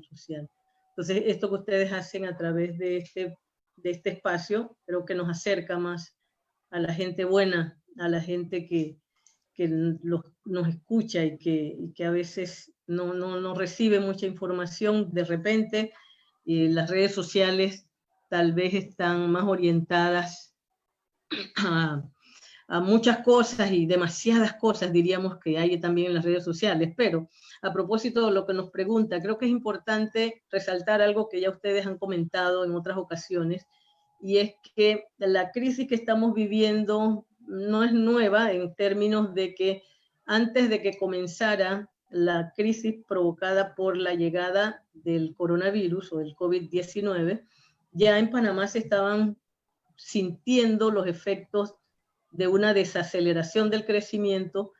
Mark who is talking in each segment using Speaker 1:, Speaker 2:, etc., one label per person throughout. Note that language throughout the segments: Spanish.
Speaker 1: social. Entonces, esto que ustedes hacen a través de este espacio, creo que nos acerca más a la gente buena, a la gente que nos escucha y que a veces no recibe mucha información de repente. Las redes sociales tal vez están más orientadas a muchas cosas y demasiadas cosas, diríamos, que hay también en las redes sociales. Pero a propósito de lo que nos pregunta, creo que es importante resaltar algo que ya ustedes han comentado en otras ocasiones, y es que la crisis que estamos viviendo no es nueva en términos de que antes de que comenzara la crisis provocada por la llegada del coronavirus o del COVID-19, ya en Panamá se estaban sintiendo los efectos de una desaceleración del crecimiento,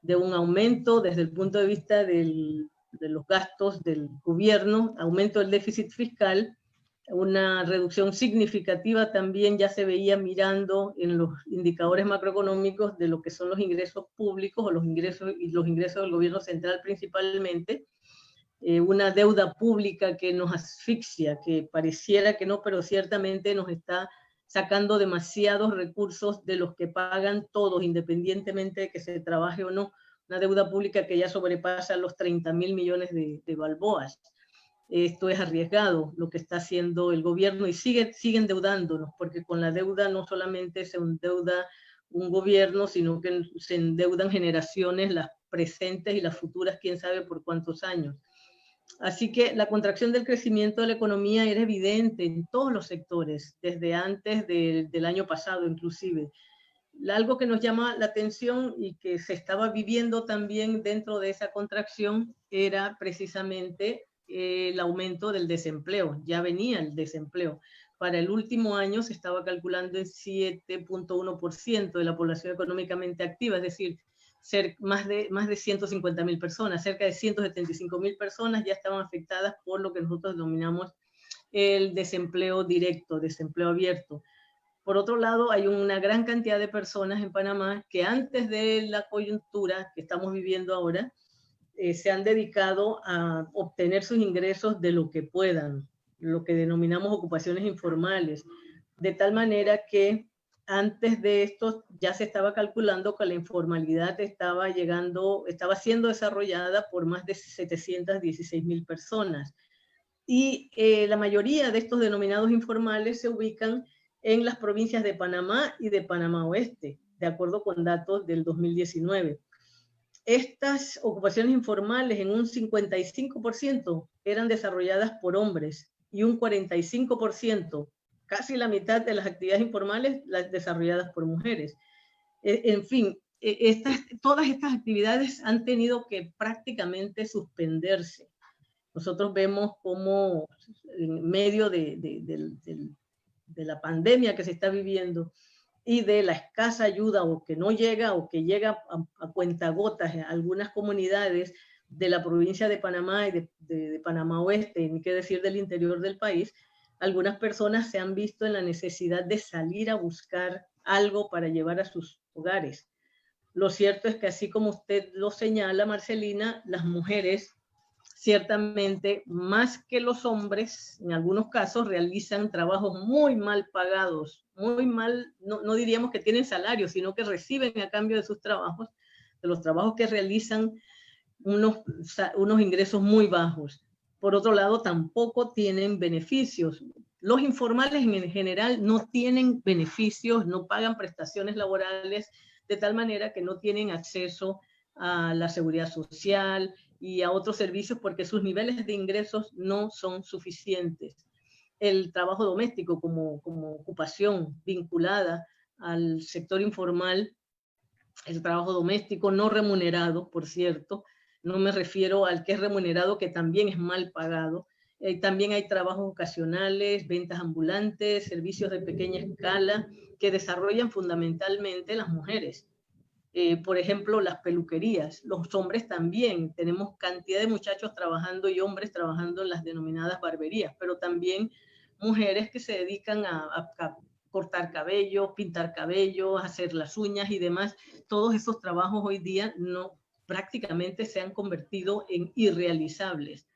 Speaker 1: de un aumento desde el punto de vista de los gastos del gobierno, aumento del déficit fiscal, una reducción significativa también ya se veía mirando en los indicadores macroeconómicos de lo que son los ingresos públicos o los ingresos del gobierno central principalmente, una deuda pública que nos asfixia, que pareciera que no, pero ciertamente nos está sacando demasiados recursos de los que pagan todos, independientemente de que se trabaje o no, una deuda pública que ya sobrepasa los 30.000 millones de balboas. Esto es arriesgado lo que está haciendo el gobierno y sigue endeudándonos, porque con la deuda no solamente se endeuda un gobierno, sino que se endeudan generaciones, las presentes y las futuras, quién sabe por cuántos años. Así que la contracción del crecimiento de la economía era evidente en todos los sectores, desde antes del año pasado inclusive. Algo que nos llama la atención y que se estaba viviendo también dentro de esa contracción era precisamente el aumento del desempleo. Ya venía el desempleo. Para el último año se estaba calculando el 7.1% de la población económicamente activa, es decir, más de 150.000 personas, cerca de 175.000 personas ya estaban afectadas por lo que nosotros denominamos el desempleo directo, desempleo abierto. Por otro lado, hay una gran cantidad de personas en Panamá que antes de la coyuntura que estamos viviendo ahora, se han dedicado a obtener sus ingresos de lo que puedan, lo que denominamos ocupaciones informales, de tal manera que antes de esto ya se estaba calculando que la informalidad estaba siendo desarrollada por más de 716.000 personas. Y la mayoría de estos denominados informales se ubican en las provincias de Panamá y de Panamá Oeste, de acuerdo con datos del 2019. Estas ocupaciones informales en un 55% eran desarrolladas por hombres y un 45%, casi la mitad de las actividades informales, las desarrolladas por mujeres. En fin, todas estas actividades han tenido que prácticamente suspenderse. Nosotros vemos cómo en medio de la pandemia que se está viviendo y de la escasa ayuda o que no llega o que llega a cuentagotas en algunas comunidades de la provincia de Panamá y de Panamá Oeste, ni qué decir del interior del país, algunas personas se han visto en la necesidad de salir a buscar algo para llevar a sus hogares. Lo cierto es que así como usted lo señala, Marcelina, las mujeres ciertamente más que los hombres, en algunos casos realizan trabajos muy mal pagados, muy mal, no diríamos que tienen salario, sino que reciben a cambio de sus trabajos, de los trabajos que realizan, unos ingresos muy bajos. Por otro lado, tampoco tienen beneficios. Los informales en general no tienen beneficios, no pagan prestaciones laborales, de tal manera que no tienen acceso a la seguridad social y a otros servicios porque sus niveles de ingresos no son suficientes. El trabajo doméstico como ocupación vinculada al sector informal, el trabajo doméstico no remunerado, por cierto, no me refiero al que es remunerado, que también es mal pagado. También hay trabajos ocasionales, ventas ambulantes, servicios de pequeña escala que desarrollan fundamentalmente las mujeres. Por ejemplo, las peluquerías. Los hombres también. Tenemos cantidad de muchachos trabajando y hombres trabajando en las denominadas barberías, pero también mujeres que se dedican a cortar cabello, pintar cabello, hacer las uñas y demás. Todos esos trabajos hoy día prácticamente se han convertido en irrealizables.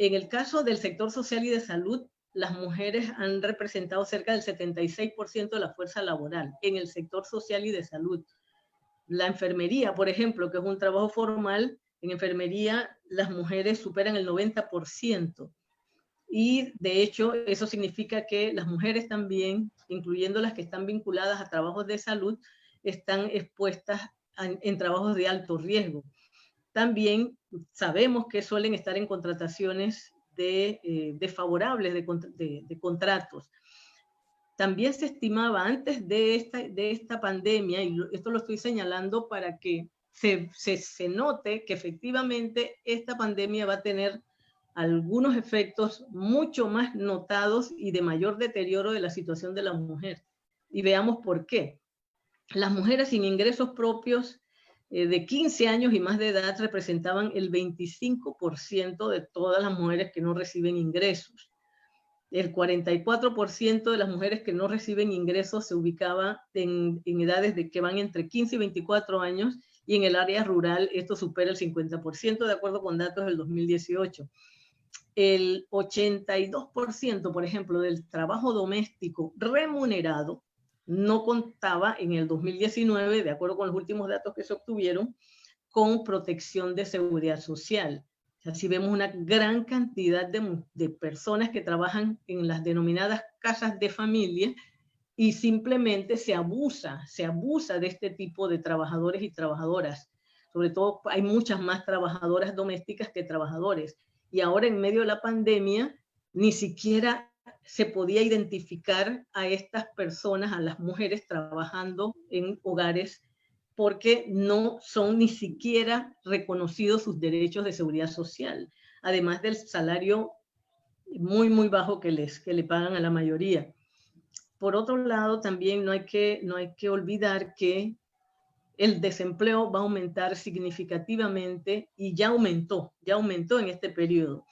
Speaker 1: En el caso del sector social y de salud, las mujeres han representado cerca del 76% de la fuerza laboral en el sector social y de salud. La enfermería, por ejemplo, que es un trabajo formal, en enfermería las mujeres superan el 90%. Y de hecho, eso significa que las mujeres también, incluyendo las que están vinculadas a trabajos de salud, están expuestas en trabajos de alto riesgo. También sabemos que suelen estar en contrataciones desfavorables de contratos. También se estimaba antes de esta pandemia, y esto lo estoy señalando para que se note que efectivamente esta pandemia va a tener algunos efectos mucho más notados y de mayor deterioro de la situación de la mujer. Y veamos por qué. Las mujeres sin ingresos propios de 15 años y más de edad representaban el 25% de todas las mujeres que no reciben ingresos. El 44% de las mujeres que no reciben ingresos se ubicaba en edades que van entre 15 y 24 años, y en el área rural esto supera el 50%, de acuerdo con datos del 2018. El 82%, por ejemplo, del trabajo doméstico remunerado no contaba en el 2019, de acuerdo con los últimos datos que se obtuvieron, con protección de seguridad social. Así vemos una gran cantidad de personas que trabajan en las denominadas casas de familia, y simplemente se abusa de este tipo de trabajadores y trabajadoras. Sobre todo hay muchas más trabajadoras domésticas que trabajadores. Y ahora en medio de la pandemia ni siquiera se podía identificar a estas personas, a las mujeres trabajando en hogares, porque no son ni siquiera reconocidos sus derechos de seguridad social, además del salario muy, muy bajo que le pagan a la mayoría. Por otro lado, también no hay que olvidar que el desempleo va a aumentar significativamente, y ya aumentó en este periodo.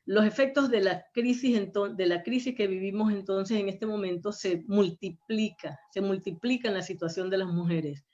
Speaker 1: Los efectos de la crisis que vivimos entonces en este momento se multiplican la situación de las mujeres.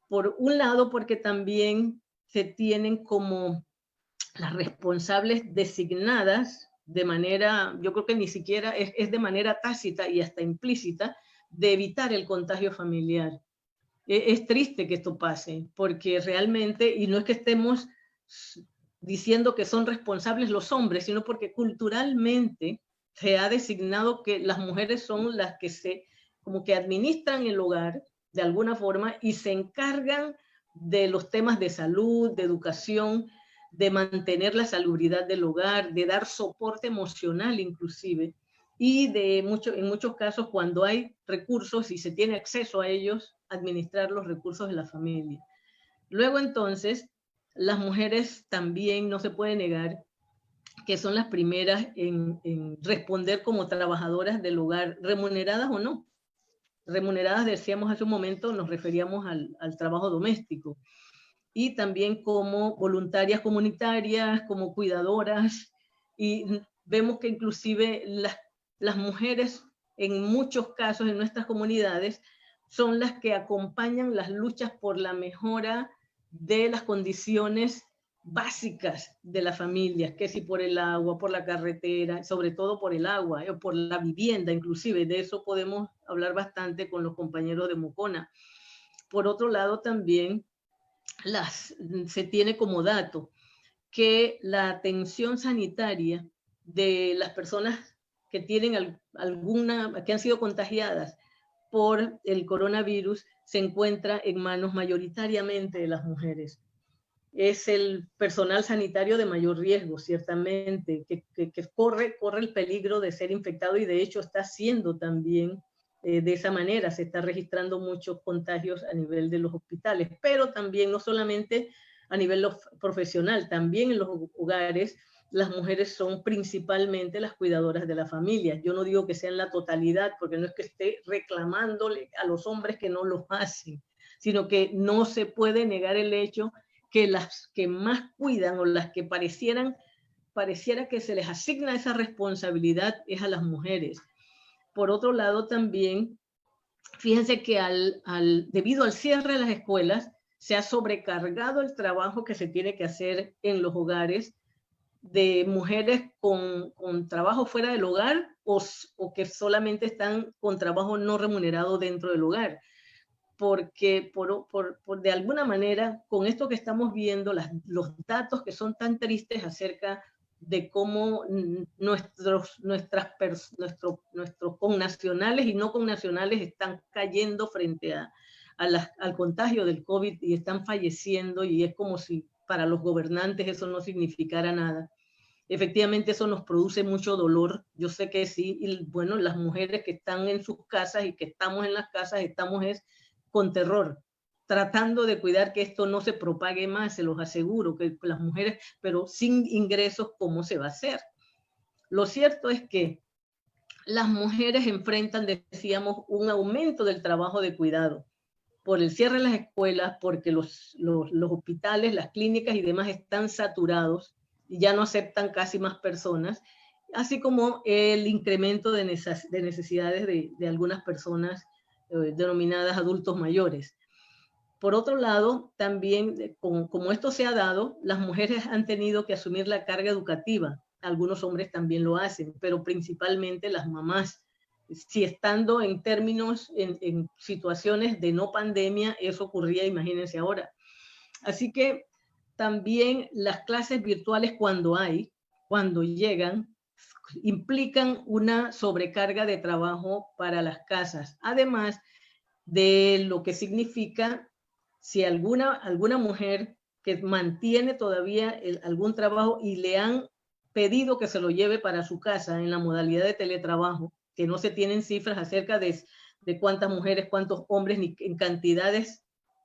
Speaker 1: Por un lado, porque también se tienen como las responsables designadas de manera, yo creo que ni siquiera es de manera tácita y hasta implícita, de evitar el contagio familiar. Es triste que esto pase, porque realmente, y no es que estemos diciendo que son responsables los hombres, sino porque culturalmente se ha designado que las mujeres son las que como que administran el hogar de alguna forma y se encargan de los temas de salud, de educación, de mantener la salubridad del hogar, de dar soporte emocional inclusive, y en muchos casos, cuando hay recursos y se tiene acceso a ellos, administrar los recursos de la familia. Luego entonces, las mujeres también no se puede negar que son las primeras en responder como trabajadoras del hogar, remuneradas o no. Remuneradas, decíamos hace un momento, nos referíamos al trabajo doméstico, y también como voluntarias comunitarias, como cuidadoras, y vemos que inclusive las mujeres en muchos casos en nuestras comunidades son las que acompañan las luchas por la mejora de las condiciones básicas de las familias, que si por el agua, por la carretera, sobre todo por el agua, o por la vivienda inclusive. De eso podemos hablar bastante con los compañeros de Mocona. Por otro lado también se tiene como dato que la atención sanitaria de las personas que tienen que han sido contagiadas por el coronavirus se encuentra en manos mayoritariamente de las mujeres. Es el personal sanitario de mayor riesgo, ciertamente, que corre el peligro de ser infectado, y de hecho está siendo también de esa manera. Se está registrando muchos contagios a nivel de los hospitales, pero también no solamente a nivel profesional, también en los hogares las mujeres son principalmente las cuidadoras de la familia. Yo no digo que sean la totalidad, porque no es que esté reclamándole a los hombres que no lo hacen, sino que no se puede negar el hecho que las que más cuidan, o las que pareciera que se les asigna esa responsabilidad, es a las mujeres. Por otro lado también, fíjense que debido al cierre de las escuelas, se ha sobrecargado el trabajo que se tiene que hacer en los hogares, de mujeres con trabajo fuera del hogar o que solamente están con trabajo no remunerado dentro del hogar. Porque de alguna manera, con esto que estamos viendo, los datos que son tan tristes acerca de cómo nuestros connacionales y no connacionales están cayendo frente al contagio del COVID y están falleciendo, y es como si para los gobernantes eso no significara nada. Efectivamente, eso nos produce mucho dolor. Yo sé que sí, y bueno, las mujeres que están en sus casas y que estamos en las casas, estamos con terror, tratando de cuidar que esto no se propague más, se los aseguro, que las mujeres, pero sin ingresos, ¿cómo se va a hacer? Lo cierto es que las mujeres enfrentan, decíamos, un aumento del trabajo de cuidado por el cierre de las escuelas, porque los hospitales, las clínicas y demás están saturados y ya no aceptan casi más personas, así como el incremento de necesidades de algunas personas denominadas adultos mayores. Por otro lado, también, como esto se ha dado, las mujeres han tenido que asumir la carga educativa. Algunos hombres también lo hacen, pero principalmente las mamás. Si estando en términos, en situaciones de no pandemia, eso ocurría, imagínense ahora. Así que también las clases virtuales cuando llegan, implican una sobrecarga de trabajo para las casas. Además de lo que significa si alguna mujer que mantiene todavía algún trabajo y le han pedido que se lo lleve para su casa en la modalidad de teletrabajo, que no se tienen cifras acerca de cuántas mujeres, cuántos hombres, ni en cantidades,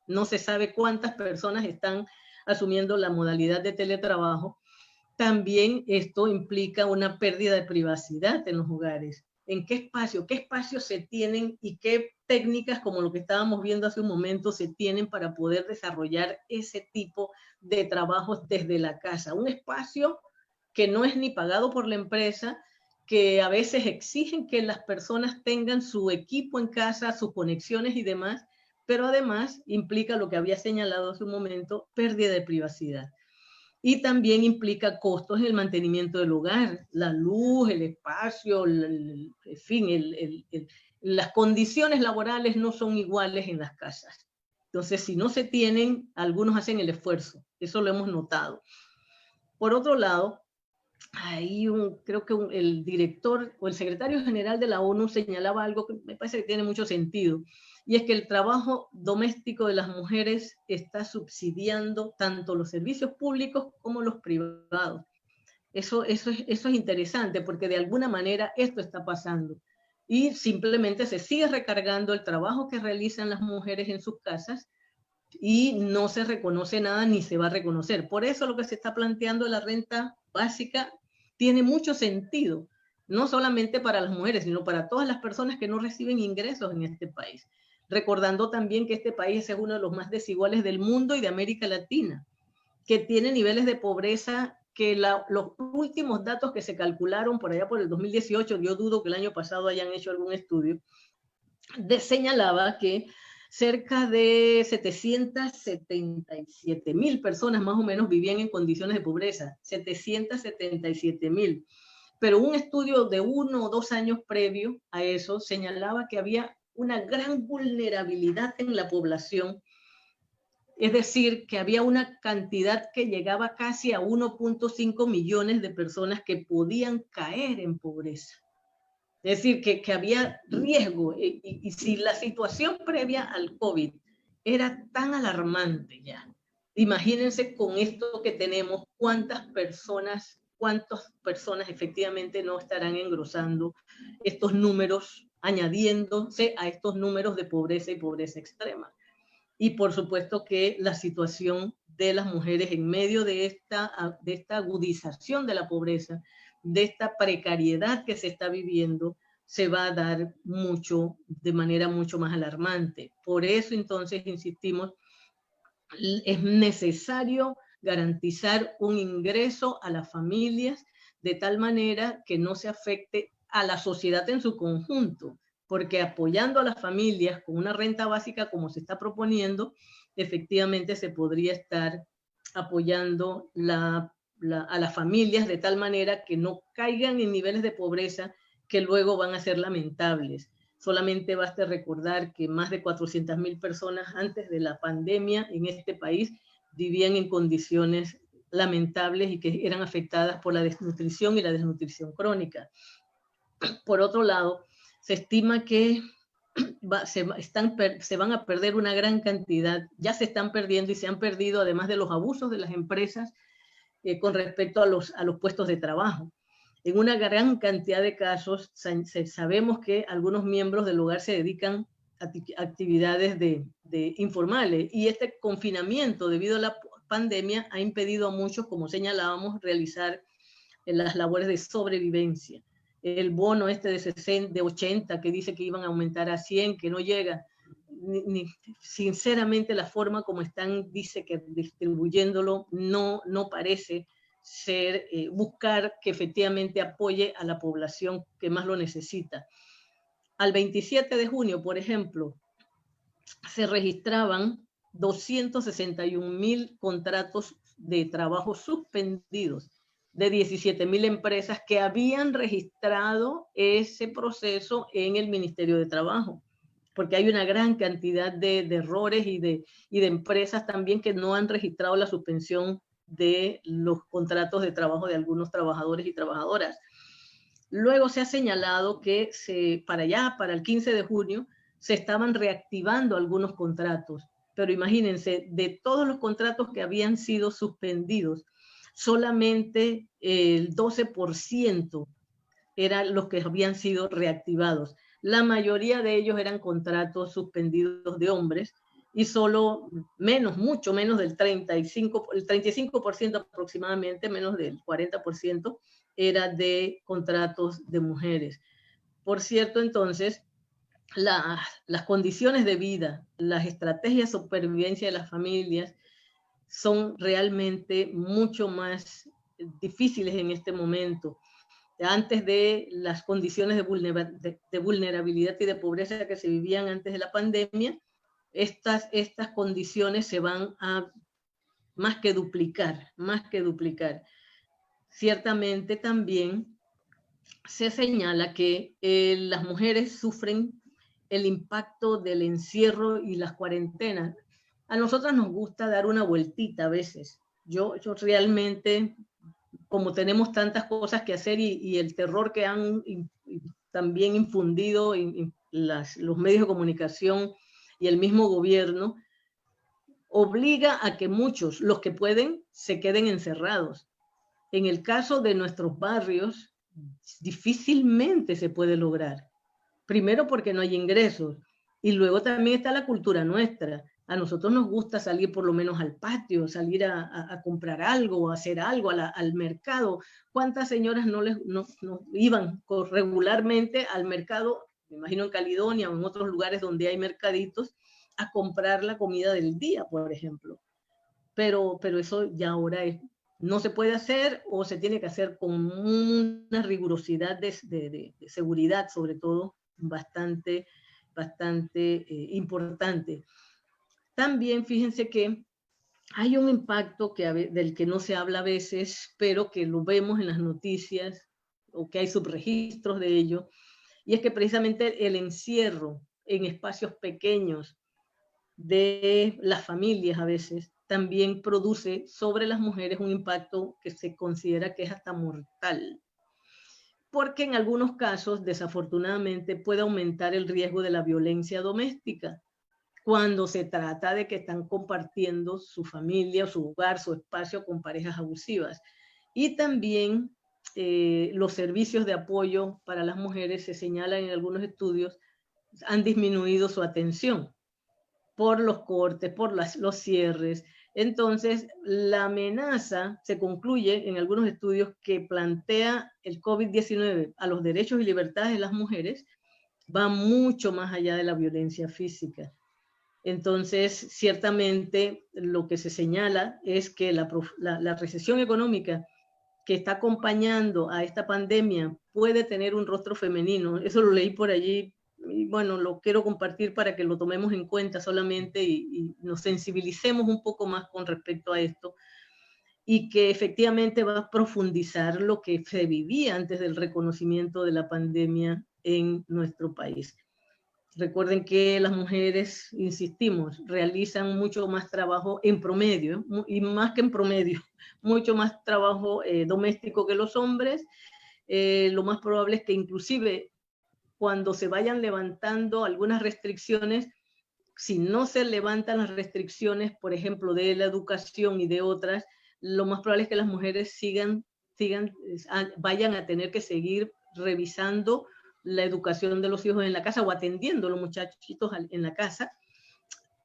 Speaker 1: no se sabe cuántas personas están asumiendo la modalidad de teletrabajo. También esto implica una pérdida de privacidad en los hogares. ¿En qué espacios se tienen y qué técnicas, como lo que estábamos viendo hace un momento, se tienen para poder desarrollar ese tipo de trabajos desde la casa? Un espacio que no es ni pagado por la empresa, que a veces exigen que las personas tengan su equipo en casa, sus conexiones y demás, pero además implica lo que había señalado hace un momento, pérdida de privacidad. Y también implica costos en el mantenimiento del hogar, la luz, el espacio, en fin, las condiciones laborales no son iguales en las casas. Entonces, si no se tienen, algunos hacen el esfuerzo, eso lo hemos notado. Por otro lado, creo que el director o el secretario general de la ONU señalaba algo que me parece que tiene mucho sentido, y es que el trabajo doméstico de las mujeres está subsidiando tanto los servicios públicos como los privados. Eso es interesante, porque de alguna manera esto está pasando. Y simplemente se sigue recargando el trabajo que realizan las mujeres en sus casas y no se reconoce nada ni se va a reconocer. Por eso lo que se está planteando la renta básica tiene mucho sentido, no solamente para las mujeres, sino para todas las personas que no reciben ingresos en este país. Recordando también que este país es uno de los más desiguales del mundo y de América Latina, que tiene niveles de pobreza que los últimos datos que se calcularon por allá por el 2018, yo dudo que el año pasado hayan hecho algún estudio, señalaba que cerca de 777,000 personas más o menos vivían en condiciones de pobreza, 777,000. Pero un estudio de 1 o 2 años previo a eso señalaba que había una gran vulnerabilidad en la población, es decir, que había una cantidad que llegaba casi a 1.5 millones de personas que podían caer en pobreza. Es decir, que había riesgo, y si la situación previa al COVID era tan alarmante ya, imagínense con esto que tenemos, cuántas personas efectivamente no estarán engrosando estos números, añadiéndose a estos números de pobreza y pobreza extrema. Y por supuesto que la situación de las mujeres en medio de esta agudización de la pobreza, de esta precariedad que se está viviendo, se va a dar de manera mucho más alarmante. Por eso entonces insistimos, es necesario garantizar un ingreso a las familias de tal manera que no se afecte a la sociedad en su conjunto, porque apoyando a las familias con una renta básica como se está proponiendo, efectivamente se podría estar apoyando la a las familias de tal manera que no caigan en niveles de pobreza que luego van a ser lamentables. Solamente basta recordar que más de 400.000 personas antes de la pandemia en este país vivían en condiciones lamentables y que eran afectadas por la desnutrición y la desnutrición crónica. Por otro lado, se estima que se van a perder una gran cantidad, ya se están perdiendo y se han perdido, además de los abusos de las empresas con respecto a los puestos de trabajo. En una gran cantidad de casos sabemos que algunos miembros del hogar se dedican a actividades informales, y este confinamiento debido a la pandemia ha impedido a muchos, como señalábamos, realizar las labores de sobrevivencia. El bono de 80 que dice que iban a aumentar a 100, que no llega. Sinceramente la forma como están, dice que distribuyéndolo, no parece ser buscar que efectivamente apoye a la población que más lo necesita. Al 27 de junio, por ejemplo, se registraban 261.000 contratos de trabajo suspendidos de 17.000 empresas que habían registrado ese proceso en el Ministerio de Trabajo, porque hay una gran cantidad de errores y de empresas también que no han registrado la suspensión de los contratos de trabajo de algunos trabajadores y trabajadoras. Luego se ha señalado que para el 15 de junio se estaban reactivando algunos contratos, pero imagínense, de todos los contratos que habían sido suspendidos, solamente el 12% eran los que habían sido reactivados. La mayoría de ellos eran contratos suspendidos de hombres, y solo mucho menos del 35% aproximadamente, menos del 40%, era de contratos de mujeres. Por cierto, entonces, las condiciones de vida, las estrategias de supervivencia de las familias son realmente mucho más difíciles en este momento. Antes de las condiciones de vulnerabilidad y de pobreza que se vivían antes de la pandemia, estas condiciones se van a más que duplicar. Ciertamente también se señala que las mujeres sufren el impacto del encierro y las cuarentenas. A nosotras nos gusta dar una vueltita a veces. Yo realmente, como tenemos tantas cosas que hacer y el terror que han también infundido los medios de comunicación y el mismo gobierno, obliga a que muchos, los que pueden, se queden encerrados. En el caso de nuestros barrios, difícilmente se puede lograr. Primero porque no hay ingresos, y luego también está la cultura nuestra. A nosotros nos gusta salir por lo menos al patio, salir a comprar algo, a hacer algo al mercado. ¿Cuántas señoras no iban regularmente al mercado, me imagino en Caledonia o en otros lugares donde hay mercaditos, a comprar la comida del día, por ejemplo? Pero eso ya ahora no se puede hacer, o se tiene que hacer con una rigurosidad de seguridad, sobre todo, bastante importante. También fíjense que hay un impacto del que no se habla a veces, pero que lo vemos en las noticias, o que hay subregistros de ello, y es que precisamente el encierro en espacios pequeños de las familias a veces también produce sobre las mujeres un impacto que se considera que es hasta mortal, porque en algunos casos, desafortunadamente, puede aumentar el riesgo de la violencia doméstica cuando se trata de que están compartiendo su familia, su hogar, su espacio con parejas abusivas. Y también los servicios de apoyo para las mujeres, se señalan en algunos estudios, han disminuido su atención por los cortes, por los cierres. Entonces, la amenaza se concluye en algunos estudios que plantea el COVID-19 a los derechos y libertades de las mujeres, va mucho más allá de la violencia física. Entonces, ciertamente, lo que se señala es que la recesión económica que está acompañando a esta pandemia puede tener un rostro femenino. Eso lo leí por allí, y bueno, lo quiero compartir para que lo tomemos en cuenta solamente y nos sensibilicemos un poco más con respecto a esto. y que efectivamente va a profundizar lo que se vivía antes del reconocimiento de la pandemia en nuestro país. Recuerden que las mujeres, insistimos, realizan mucho más trabajo en promedio, y más que en promedio, mucho más trabajo doméstico que los hombres. Lo más probable es que inclusive cuando se vayan levantando algunas restricciones, si no se levantan las restricciones, por ejemplo, de la educación y de otras, lo más probable es que las mujeres vayan a tener que seguir revisando la educación de los hijos en la casa o atendiendo a los muchachitos en la casa.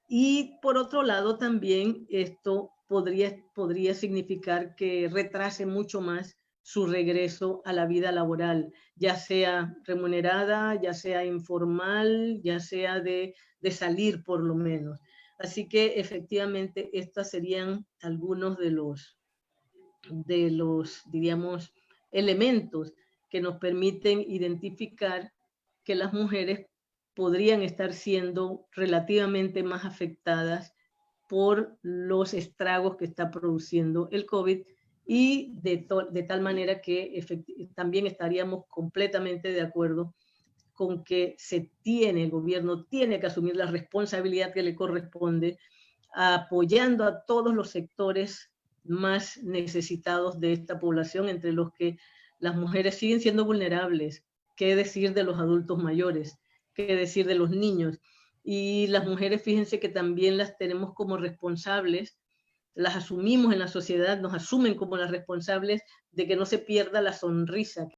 Speaker 1: Y por otro lado también esto podría significar que retrase mucho más su regreso a la vida laboral, ya sea remunerada, ya sea informal, ya sea de salir por lo menos. Así que efectivamente estos serían algunos de los, diríamos, elementos que nos permiten identificar que las mujeres podrían estar siendo relativamente más afectadas por los estragos que está produciendo el COVID, y de tal manera que también estaríamos completamente de acuerdo con que el gobierno tiene que asumir la responsabilidad que le corresponde, apoyando a todos los sectores más necesitados de esta población, entre los que las mujeres siguen siendo vulnerables. ¿Qué decir de los adultos mayores? ¿Qué decir de los niños? Y las mujeres, fíjense que también las tenemos como responsables, las asumimos en la sociedad, nos asumen como las responsables de que no se pierda la sonrisa